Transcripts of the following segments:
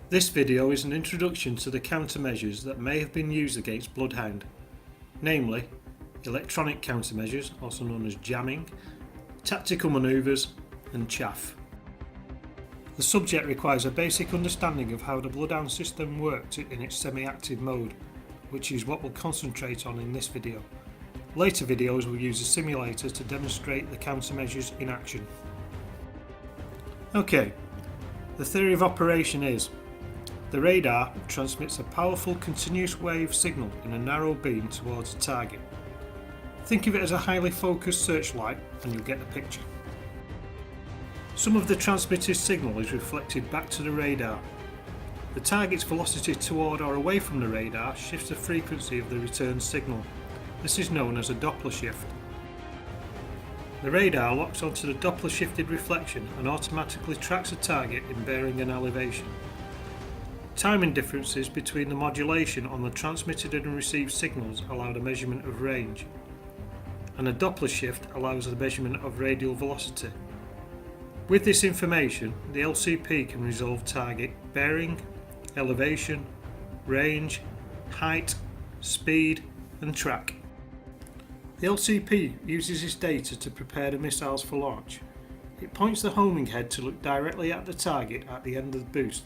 This video is an introduction to the countermeasures that may have been used against Bloodhound, namely electronic countermeasures, also known as jamming, tactical manoeuvres and chaff. The subject requires a basic understanding of how the Bloodhound system worked in its semi-active mode, which is what we'll concentrate on in this video. Later videos will use a simulator to demonstrate the countermeasures in action. Okay, the theory of operation is the radar transmits a powerful continuous wave signal in a narrow beam towards a target. Think of it as a highly focused searchlight and you'll get the picture. Some of the transmitted signal is reflected back to the radar. The target's velocity toward or away from the radar shifts the frequency of the return signal. This is known as a Doppler shift. The radar locks onto the Doppler shifted reflection and automatically tracks a target in bearing and elevation. Timing differences between the modulation on the transmitted and received signals allow the measurement of range, and a Doppler shift allows the measurement of radial velocity. With this information, the LCP can resolve target bearing, elevation, range, height, speed and track. The LCP uses this data to prepare the missiles for launch. It points the homing head to look directly at the target at the end of the boost,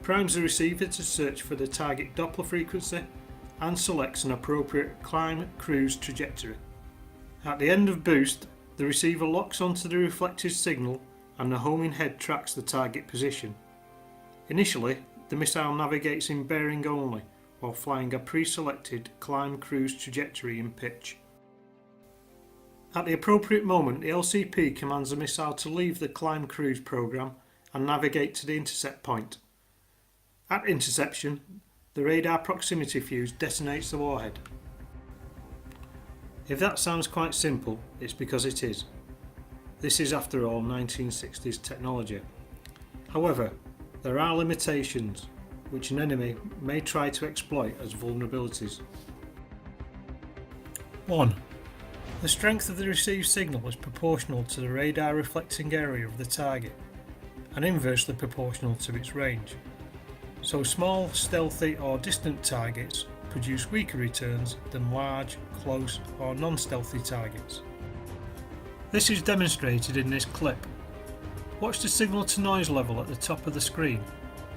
primes the receiver to search for the target Doppler frequency and selects an appropriate climb cruise trajectory. At the end of boost, the receiver locks onto the reflected signal and the homing head tracks the target position. Initially, the missile navigates in bearing only while flying a pre-selected climb cruise trajectory in pitch. At the appropriate moment, the LCP commands the missile to leave the climb cruise program and navigate to the intercept point. At interception, the radar proximity fuse detonates the warhead. If that sounds quite simple, it's because it is. This is, after all, 1960s technology. However, there are limitations which an enemy may try to exploit as vulnerabilities. 1. The strength of the received signal is proportional to the radar reflecting area of the target and inversely proportional to its range. So small, stealthy or distant targets produce weaker returns than large, close or non-stealthy targets. This is demonstrated in this clip. Watch the signal to noise level at the top of the screen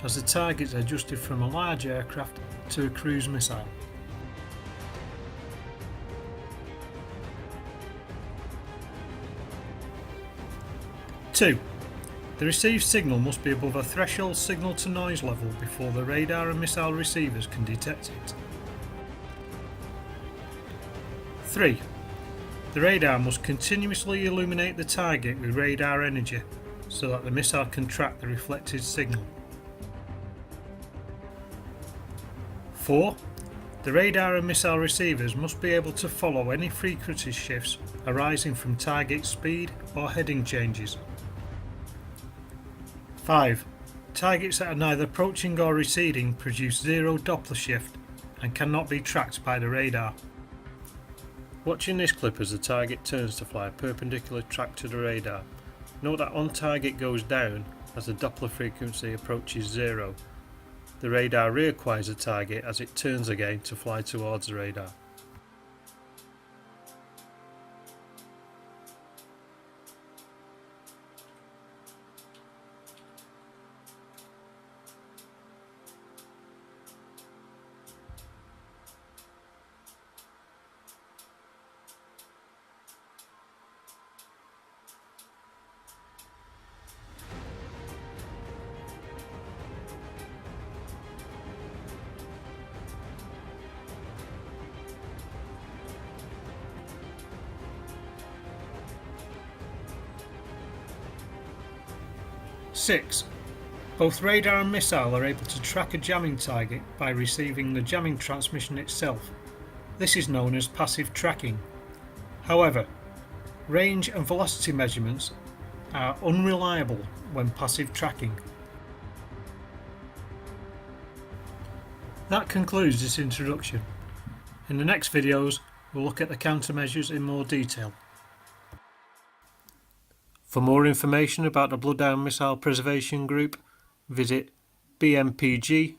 as the target is adjusted from a large aircraft to a cruise missile. Two. The received signal must be above a threshold signal to noise level before the radar and missile receivers can detect it. 3. The radar must continuously illuminate the target with radar energy so that the missile can track the reflected signal. 4. The radar and missile receivers must be able to follow any frequency shifts arising from target speed or heading changes. 5. Targets that are neither approaching or receding produce zero Doppler shift and cannot be tracked by the radar. Watching this clip as the target turns to fly a perpendicular track to the radar, note that on target goes down as the Doppler frequency approaches zero. The radar reacquires the target as it turns again to fly towards the radar. Six. Both radar and missile are able to track a jamming target by receiving the jamming transmission itself. This is known as passive tracking. However, range and velocity measurements are unreliable when passive tracking. That concludes this introduction. In the next videos, we'll look at the countermeasures in more detail. For more information about the Bloodhound Missile Preservation Group, visit bmpg.org.uk.